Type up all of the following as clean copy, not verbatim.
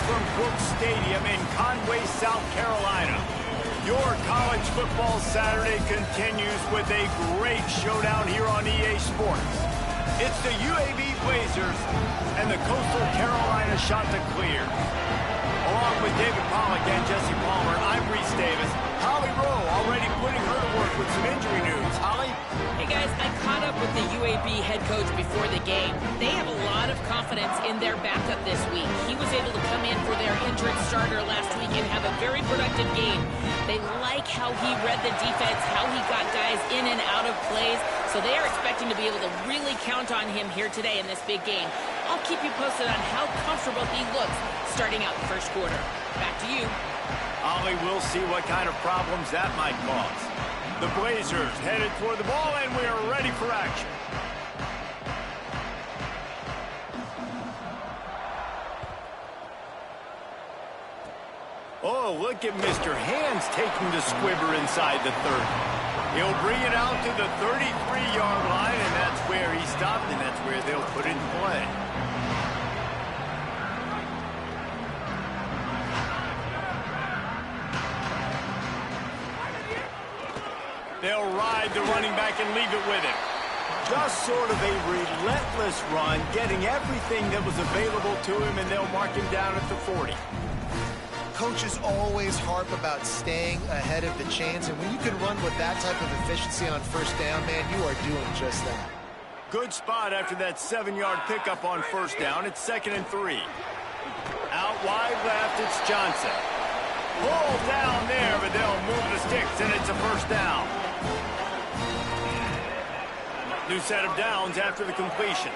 from Brooks Stadium in Conway, South Carolina. Your college football Saturday continues with a great showdown here on EA Sports. It's the UAB Blazers and the Coastal Carolina Chanticleer. Along with David Pollack and Jesse Palmer, I'm Reese Davis. Holly Rowe already putting her to work with some injury news. Holly? Hey guys, I caught up with the UAB head coach before the game. They have a lot of confidence in their backup this week. He was able to come in for their injured starter last week and have a very productive game. They like how he read the defense, how he got guys in and out of plays, so they are expecting to be able to really count on him here today in this big game. I'll keep you posted on how comfortable he looks starting out the first quarter. Back to you. Ollie, we'll see what kind of problems that might cause. The Blazers headed toward the ball, and we are ready for action. Oh, look at Mr. Hands taking the squibber inside the 30. He'll bring it out to the 33-yard line, and that's where he stopped, and that's where they'll put it in play. They'll ride the running back and leave it with him. Just sort of a relentless run, getting everything that was available to him, and they'll mark him down at the 40. Coaches always harp about staying ahead of the chains, and when you can run with that type of efficiency on first down, man, you are doing just that. Good spot after that 7-yard pickup on first down. It's 2nd and 3. Out wide left, it's Johnson. Pull down there, but they'll move the sticks, and it's a first down. New set of downs after the completion.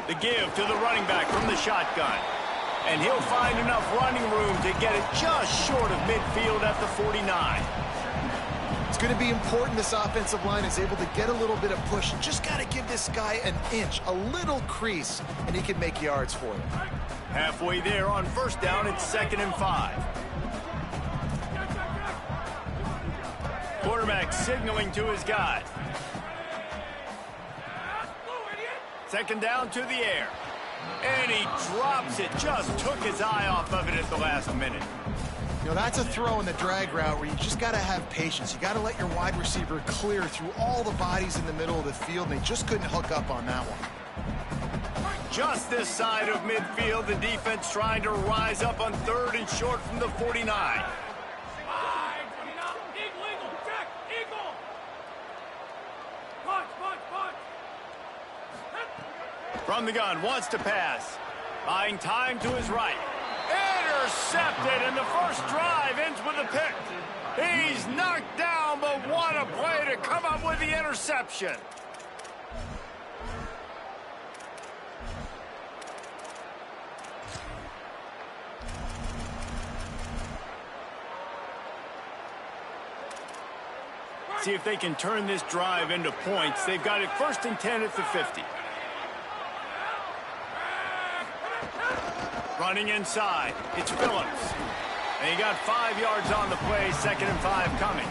The give to the running back from the shotgun. And he'll find enough running room to get it just short of midfield at the 49. It's going to be important this offensive line is able to get a little bit of push. Just got to give this guy an inch, a little crease, and he can make yards for you. Halfway there on first down, it's 2nd and 5. Quarterback signaling to his guy. 2nd down to the air. And he drops it. Just took his eye off of it at the last minute. You know, that's a throw in the drag route where you just got to have patience. You got to let your wide receiver clear through all the bodies in the middle of the field, and they just couldn't hook up on that one. Just this side of midfield, the defense trying to rise up on 3rd and short from the 49. From the gun, wants to pass. Buying time to his right. Intercepted, and the first drive ends with a pick. He's knocked down, but what a play to come up with the interception. See if they can turn this drive into points. They've got it 1st and 10 at the 50. Running inside, it's Phillips. And he got 5 yards on the play, 2nd and 5 coming.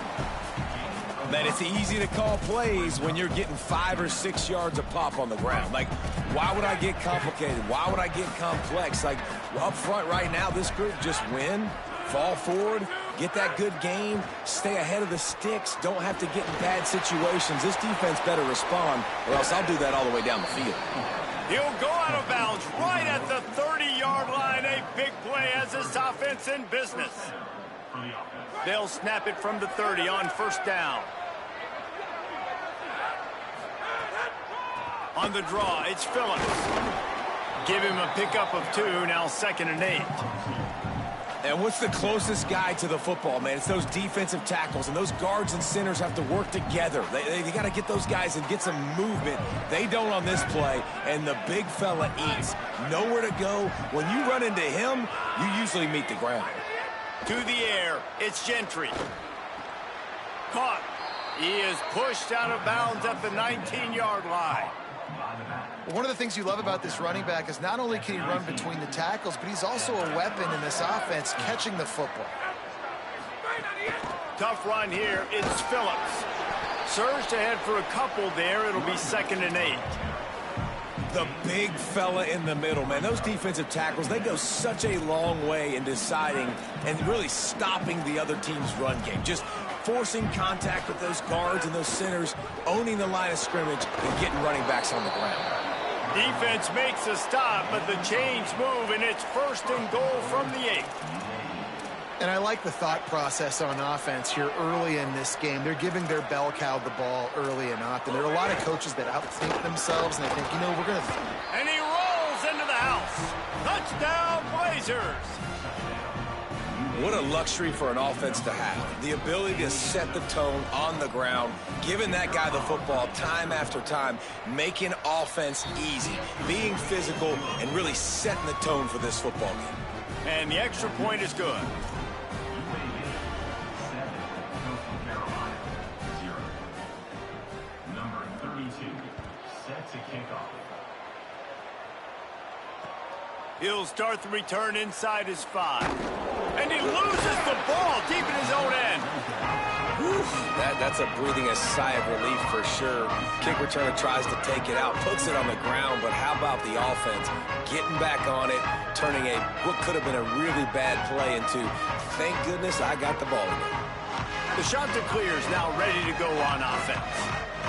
Man, it's easy to call plays when you're getting 5 or 6 yards a pop on the ground. Like, why would I get complicated? Why would I get complex? Like, up front right now, this group just win, fall forward, get that good game, stay ahead of the sticks, don't have to get in bad situations. This defense better respond, or else I'll do that all the way down the field. He'll go out of bounds right at the 30-yard line. A big play as this offense in business. They'll snap it from the 30 on first down. On the draw, it's Phillips. Give him a pickup of 2, now 2nd and 8. And what's the closest guy to the football, man? It's those defensive tackles, and those guards and centers have to work together. They got to get those guys and get some movement. They don't on this play, and the big fella eats. Nowhere to go. When you run into him, you usually meet the ground. To the air, it's Gentry. Caught. He is pushed out of bounds at the 19-yard line. One of the things you love about this running back is not only can he run between the tackles, but he's also a weapon in this offense catching the football. Tough run here. It's Phillips. Surged ahead for a couple there. It'll be 2nd and 8. The big fella in the middle, man. Those defensive tackles, they go such a long way in deciding and really stopping the other team's run game. Just forcing contact with those guards and those centers, owning the line of scrimmage, and getting running backs on the ground. Defense makes a stop, but the chains move, and it's 1st and goal from the 8. And I like the thought process on offense here early in this game. They're giving their bell cow the ball early and often. There are a lot of coaches that outthink themselves, and they think, you know, we're going to... And he rolls into the house. Touchdown, Blazers. What a luxury for an offense to have. The ability to set the tone on the ground, giving that guy the football time after time, making offense easy, being physical, and really setting the tone for this football game. And the extra point is good. He'll start the return inside his 5. And he loses the ball deep in his own end. That's a breathing a sigh of relief for sure. Kick returner tries to take it out, puts it on the ground, but how about the offense? Getting back on it, turning what could have been a really bad play into, thank goodness I got the ball again. The Chanticleers is now ready to go on offense.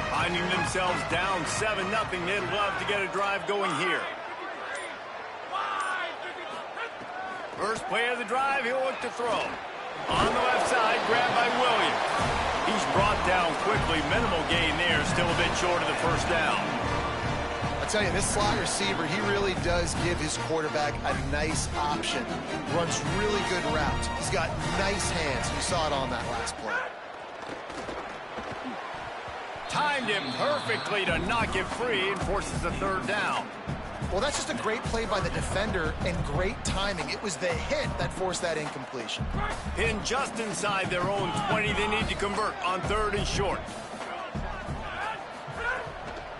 Finding themselves down 7-0, they'd love to get a drive going here. First play of the drive, he'll look to throw. On the left side, grabbed by Williams. He's brought down quickly. Minimal gain there, still a bit short of the 1st down. I tell you, this slot receiver, he really does give his quarterback a nice option. Runs really good routes. He's got nice hands. You saw it on that last play. Timed him perfectly to knock it free and forces the 3rd down. Well, that's just a great play by the defender and great timing. It was the hit that forced that incompletion. Pinned just inside their own 20. They need to convert on 3rd and short.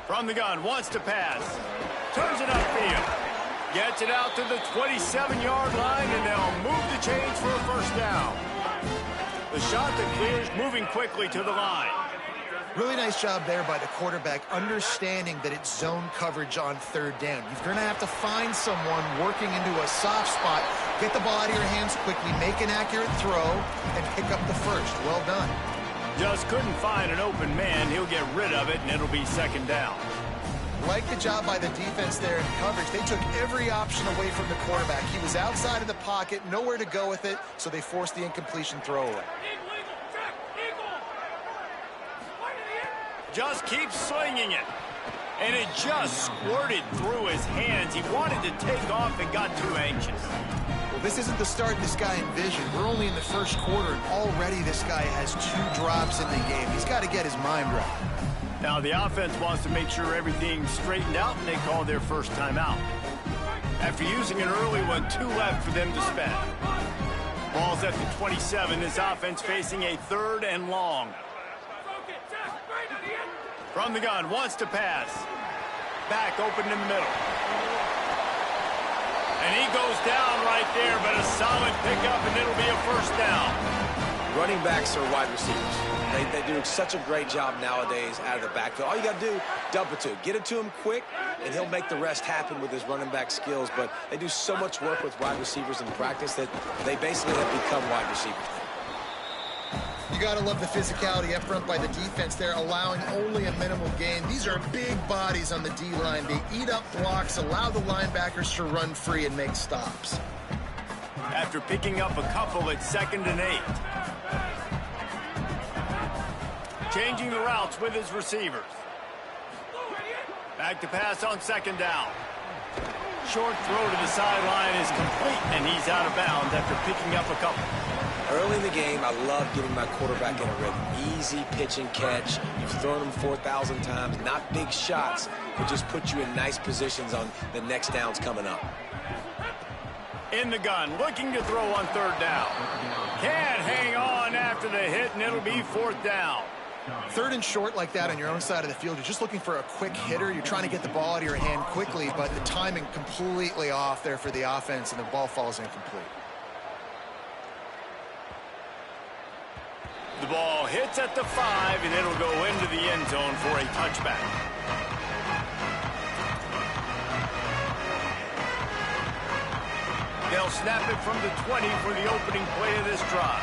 From the gun, wants to pass. Turns it upfield. Gets it out to the 27-yard line, and they'll move the chains for a 1st down. The Chanticleers moving quickly to the line. Really nice job there by the quarterback, understanding that it's zone coverage on 3rd down. You're going to have to find someone working into a soft spot, get the ball out of your hands quickly, make an accurate throw, and pick up the 1st. Well done. Just couldn't find an open man. He'll get rid of it, and it'll be 2nd down. Like the job by the defense there in coverage. They took every option away from the quarterback. He was outside of the pocket, nowhere to go with it, so they forced the incompletion throw away. Just keeps slinging it. And it just squirted through his hands. He wanted to take off and got too anxious. Well, this isn't the start this guy envisioned. We're only in the 1st quarter, and already this guy has 2 drops in the game. He's got to get his mind right. Now the offense wants to make sure everything's straightened out, and they call their 1st timeout. After using an early one, 2 left for them to spend. Ball's at the 27. This offense facing a 3rd and long. From the gun, wants to pass. Back open in the middle. And he goes down right there, but a solid pickup, and it'll be a 1st down. Running backs are wide receivers. They do such a great job nowadays out of the backfield. All you got to do, dump it to him. Get it to him quick, and he'll make the rest happen with his running back skills. But they do so much work with wide receivers in practice that they basically have become wide receivers. You got to love the physicality up front by the defense there, allowing only a minimal gain. These are big bodies on the D-line. They eat up blocks, allow the linebackers to run free and make stops. After picking up a couple, it's 2nd and 8. Changing the routes with his receivers. Back to pass on 2nd down. Short throw to the sideline is complete, and he's out of bounds after picking up a couple. Early in the game, I love getting my quarterback in a rhythm. Easy pitch and catch. You've thrown them 4,000 times. Not big shots, but just put you in nice positions on the next downs coming up. In the gun, looking to throw on 3rd down. Can't hang on after the hit, and it'll be 4th down. 3rd and short like that on your own side of the field, you're just looking for a quick hitter. You're trying to get the ball out of your hand quickly, but the timing completely off there for the offense, and the ball falls incomplete. The ball hits at the 5, and it'll go into the end zone for a touchback. They'll snap it from the 20 for the opening play of this drive.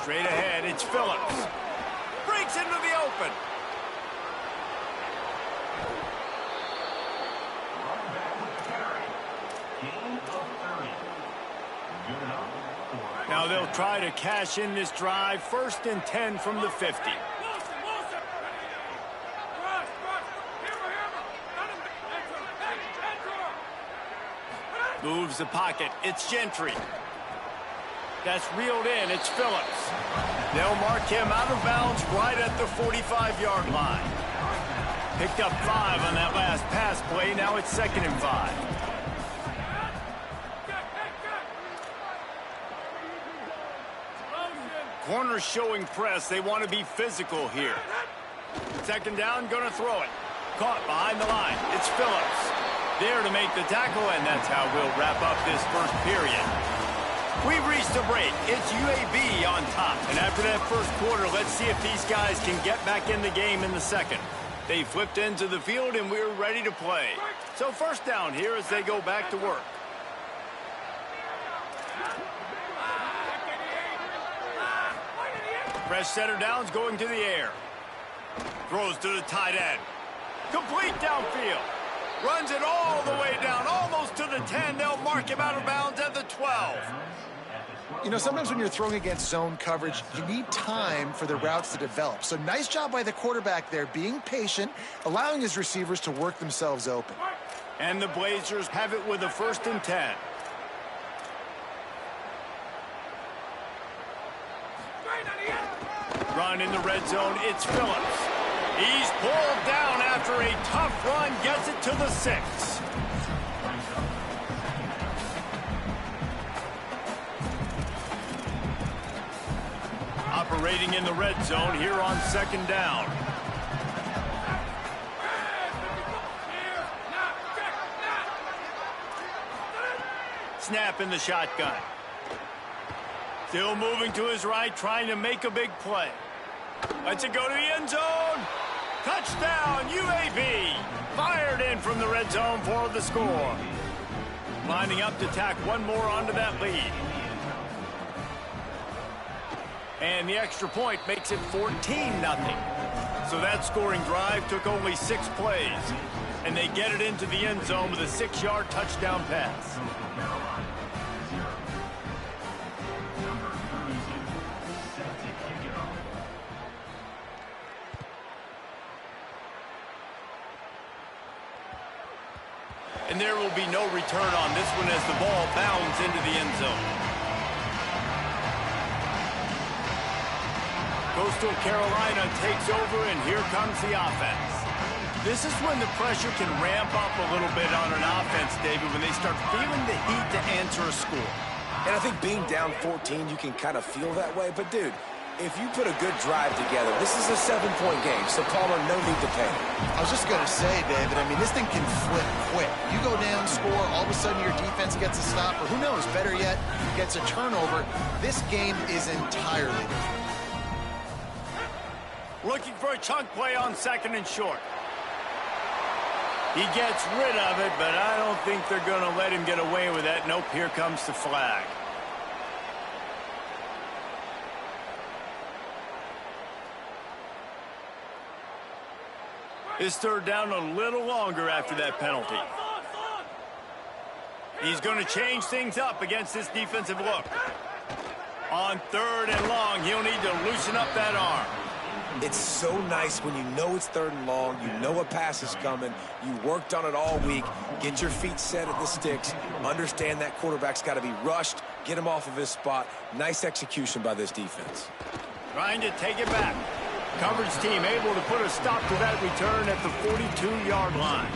Straight ahead, it's Phillips. Breaks into the open. Now they'll try to cash in this drive. 1st and 10 from the 50. Moves the pocket. It's Gentry. That's reeled in. It's Phillips. They'll mark him out of bounds right at the 45-yard line. Picked up 5 on that last pass play. Now it's 2nd and 5. Corners showing press. They want to be physical here. 2nd down, going to throw it. Caught behind the line. It's Phillips. There to make the tackle, and that's how we'll wrap up this first period. We've reached a break. It's UAB on top. And after that first quarter, let's see if these guys can get back in the game in the second. They flipped into the field, and we're ready to play. So 1st down here as they go back to work. Press center downs going to the air. Throws to the tight end. Complete downfield. Runs it all the way down, almost to the 10. They'll mark him out of bounds at the 12. You know, sometimes when you're throwing against zone coverage, you need time for the routes to develop. So nice job by the quarterback there, being patient, allowing his receivers to work themselves open. And the Blazers have it with a 1st and 10. Run in the red zone, it's Phillips. He's pulled down after a tough run, gets it to the 6. Operating in the red zone here on 2nd down. Snap in the shotgun. Still moving to his right, trying to make a big play. Lets it go to the end zone. Touchdown, UAB. Fired in from the red zone for the score. Lining up to tack one more onto that lead. And the extra point makes it 14-0. So that scoring drive took only 6 plays. And they get it into the end zone with a 6-yard touchdown pass. And there will be no return on this one as the ball bounds into the end zone. Coastal Carolina takes over, and here comes the offense. This is when the pressure can ramp up a little bit on an offense, David, when they start feeling the heat to answer a score. And I think being down 14, you can kind of feel that way. But, dude, if you put a good drive together, this is a 7-point game, so Palmer, no need to panic. I was just going to say, David, I mean, this thing can flip quick. You go down, score, all of a sudden your defense gets a stop, or who knows, better yet, gets a turnover. This game is entirely different. Looking for a chunk play on 2nd and short. He gets rid of it, but I don't think they're going to let him get away with that. Nope, here comes the flag. His 3rd down a little longer after that penalty. He's going to change things up against this defensive look. On 3rd and long, he'll need to loosen up that arm. It's so nice when you know it's 3rd and long, you know a pass is coming, you worked on it all week, get your feet set at the sticks, understand that quarterback's got to be rushed, get him off of his spot. Nice execution by this defense. Trying to take it back. Coverage team able to put a stop to that return at the 42-yard line.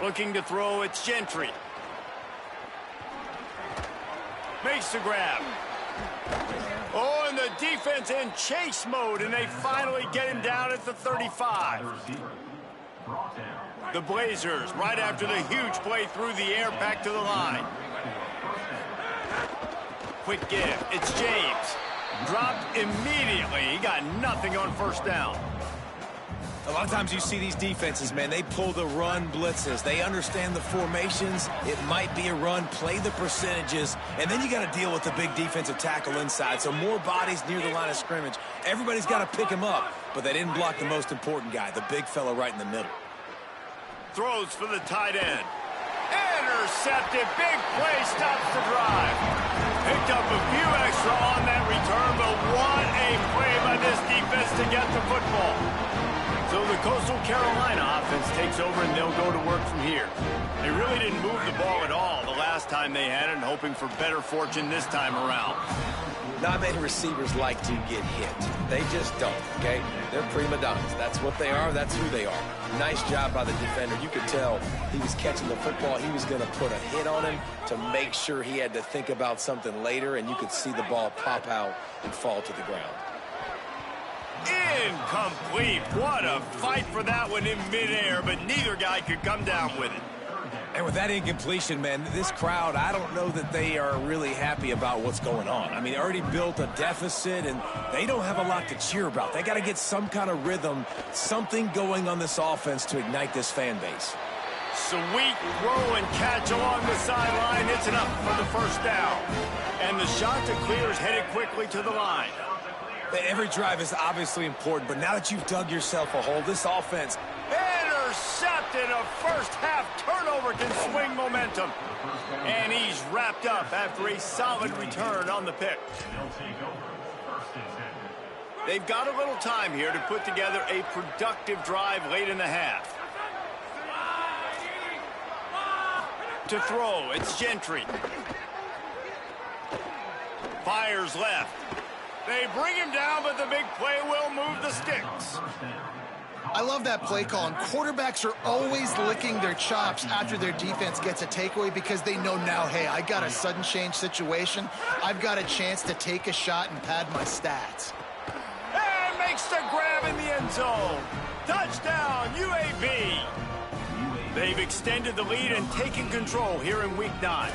Looking to throw, it's Gentry. Makes the grab. Oh, and the defense in chase mode, and they finally get him down at the 35. The Blazers, right after the huge play through the air, back to the line. Quick give. It's James. Dropped immediately. He got nothing on first down. A lot of times you see these defenses, man, they pull the run blitzes. They understand the formations. It might be a run, play the percentages, and then you got to deal with the big defensive tackle inside. So more bodies near the line of scrimmage. Everybody's got to pick him up, but they didn't block the most important guy, the big fella right in the middle. Throws for the tight end. Intercepted. Big play stops the drive. Picked up a few extra on that return, but what a play by this defense to get the football. So the Coastal Carolina offense takes over, and they'll go to work from here. They really didn't move the ball at all the last time they had it, and hoping for better fortune this time around. Not many receivers like to get hit. They just don't, okay? They're prima donnas. That's what they are. That's who they are. Nice job by the defender. You could tell he was catching the football. He was going to put a hit on him to make sure he had to think about something later, and you could see the ball pop out and fall to the ground. Incomplete. What a fight for that one in midair, but neither guy could come down with it. And with that incompletion, man, this crowd, I don't know that they are really happy about what's going on. I mean, they already built a deficit, and they don't have a lot to cheer about. They got to get some kind of rhythm, something going on this offense to ignite this fan base. Sweet throw and catch along the sideline. It's enough for the first down. And the shot to clear is headed quickly to the line. Every drive is obviously important, but now that you've dug yourself a hole, this offense... Intercepted. A first-half turnover can swing momentum. And he's wrapped up after a solid return on the pick. They've got a little time here to put together a productive drive late in the half. To throw, it's Gentry. Fires left. They bring him down, but the big play will move the sticks. I love that play call, and quarterbacks are always licking their chops after their defense gets a takeaway because they know now, hey, I got a sudden change situation. I've got a chance to take a shot and pad my stats. And makes the grab in the end zone. Touchdown, UAB. They've extended the lead and taken control here in Week 9.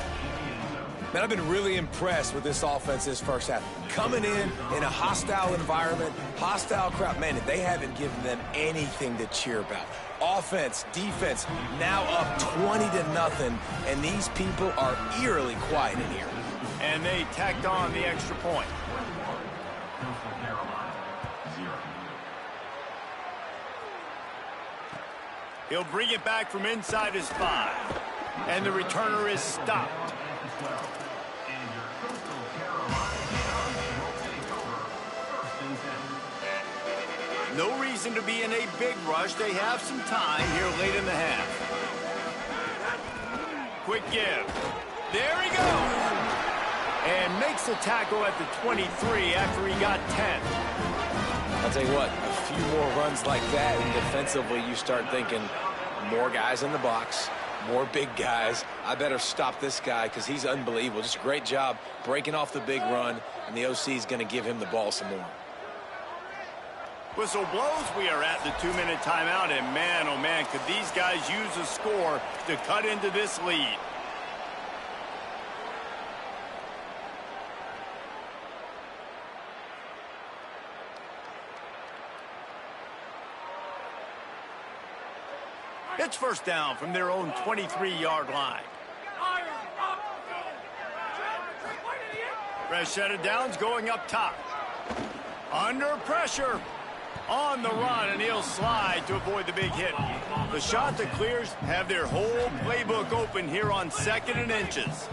Man, I've been really impressed with this offense this first half. Coming in a hostile environment, hostile crowd. Man, they haven't given them anything to cheer about. Offense, defense, now up 20-0, and these people are eerily quiet in here. And they tacked on the extra point. He'll bring it back from inside his 5. And the returner is stopped. No reason to be in a big rush. They have some time here late in the half. Quick give. There he goes. And makes the tackle at the 23 after he got 10. I'll tell you what, a few more runs like that, and defensively you start thinking more guys in the box, more big guys. I better stop this guy because he's unbelievable. Just a great job breaking off the big run, and the OC is going to give him the ball some more. Whistle blows. We are at the 2-minute timeout, and man, oh man, could these guys use a score to cut into this lead. It's first down from their own 23-yard line. Fresh set of downs going up top. Under pressure. On the run, and he'll slide to avoid the big hit. The shot that clears have their whole playbook open here on 2nd and inches.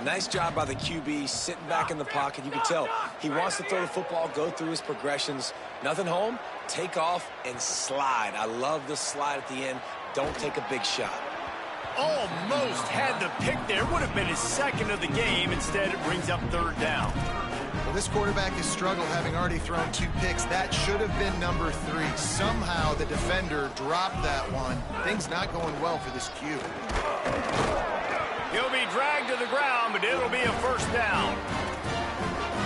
Nice job by the QB, sitting back in the pocket. You can tell he wants to throw the football, go through his progressions. Nothing home, take off, and slide. I love the slide at the end. Don't take a big shot. Almost had the pick there. Would have been his 2nd of the game. Instead, it brings up 3rd down. Well, this quarterback has struggled, having already thrown 2 picks. That should have been number 3. Somehow the defender dropped that one. Things not going well for this Q. He'll be dragged to the ground, but it'll be a first down.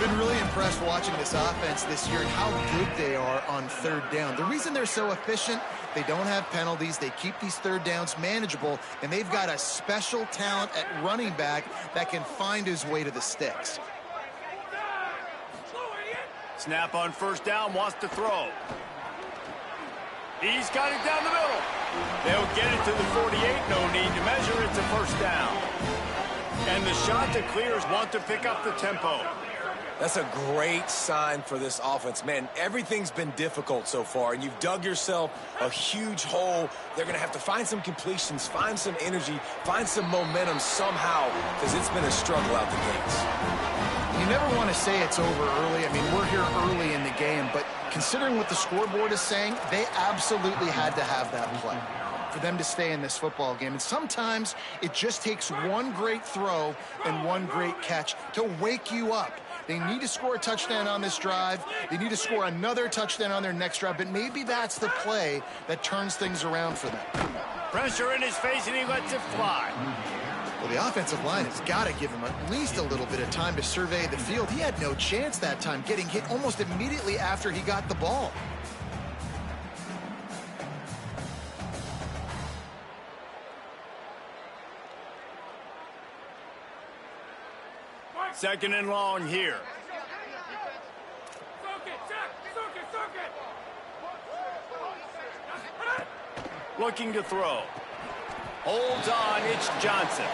Been really impressed watching this offense this year and how good they are on third down. The reason they're so efficient, they don't have penalties. They keep these third downs manageable, and they've got a special talent at running back that can find his way to the sticks. Snap on first down, wants to throw. He's got it down the middle. They'll get it to the 48. No need to measure. It's a first down. And the shot to clears want to pick up the tempo. That's a great sign for this offense. Man, everything's been difficult so far, and you've dug yourself a huge hole. They're going to have to find some completions, find some energy, find some momentum somehow, because it's been a struggle out the gates. You never want to say it's over early. I mean, we're here early in the game, but considering what the scoreboard is saying, they absolutely had to have that play for them to stay in this football game. And sometimes it just takes one great throw and one great catch to wake you up. They need to score a touchdown on this drive. They need to score another touchdown on their next drive, but maybe that's the play that turns things around for them. Pressure in his face, and he lets it fly. Well, the offensive line has got to give him at least a little bit of time to survey the field. He had no chance that time, getting hit almost immediately after he got the ball. Second and long here. Looking to throw. Holds on, it's Johnson.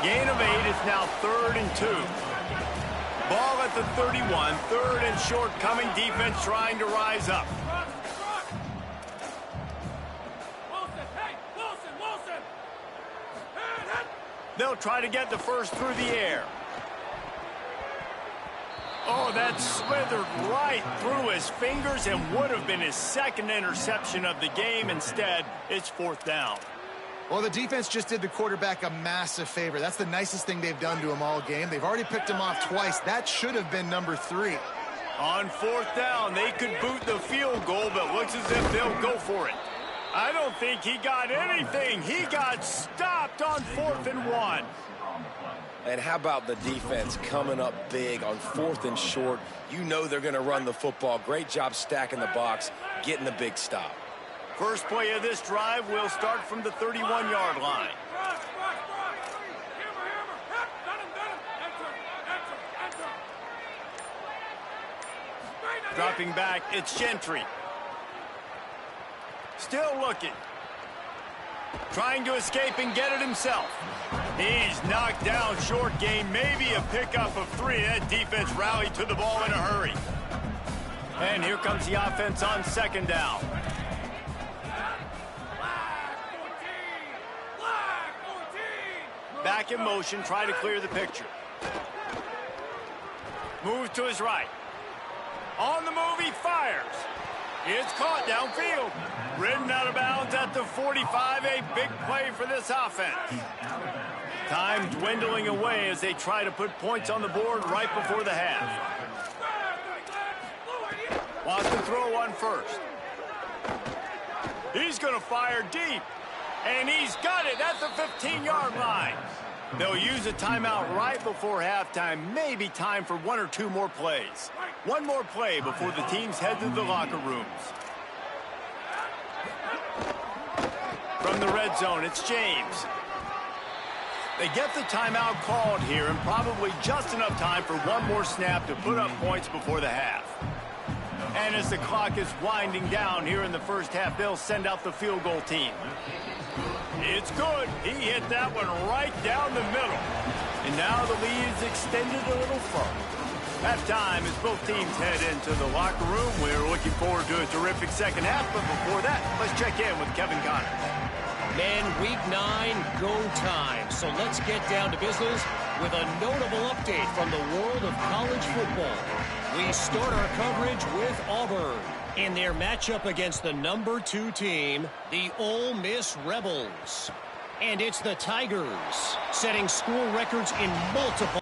Gain of 8, it's now 3rd and 2. Ball at the 31, 3rd and short coming, defense trying to rise up. They'll try to get the first through the air. Oh, that slithered right through his fingers and would have been his second interception of the game. Instead, it's 4th down. Well, the defense just did the quarterback a massive favor. That's the nicest thing they've done to him all game. They've already picked him off twice. That should have been number 3. On 4th down, they could boot the field goal, but looks as if they'll go for it. I don't think he got anything. He got stopped on 4th and 1. And how about the defense coming up big on 4th and short? You know they're going to run the football. Great job stacking the box, getting the big stop. First play of this drive will start from the 31-yard line. Dropping back, it's Gentry. Still looking. Trying to escape and get it himself. He's knocked down short gain, maybe a pickup of 3. That defense rallied to the ball in a hurry. And here comes the offense on 2nd down. Back in motion, try to clear the picture. Moves to his right. On the move, he fires. It's caught downfield. Ridden out of bounds at the 45. A big play for this offense. Time dwindling away as they try to put points on the board right before the half. Wants to throw on first. He's going to fire deep. And he's got it at the 15-yard line. They'll use a timeout right before halftime. Maybe time for 1 or 2 more plays. One more play before the teams head to the locker rooms. From the red zone, it's James. They get the timeout called here, and probably just enough time for one more snap to put up points before the half. And as the clock is winding down here in the first half, they'll send out the field goal team. It's good. He hit that one right down the middle. And now the lead is extended a little further. Halftime as both teams head into the locker room. We're looking forward to a terrific second half, but before that, let's check in with Kevin Connors. Man, week 9, go time. So let's get down to business with a notable update from the world of college football. We start our coverage with Auburn in their matchup against the number 2 team, the Ole Miss Rebels. And it's the Tigers setting school records in multiple...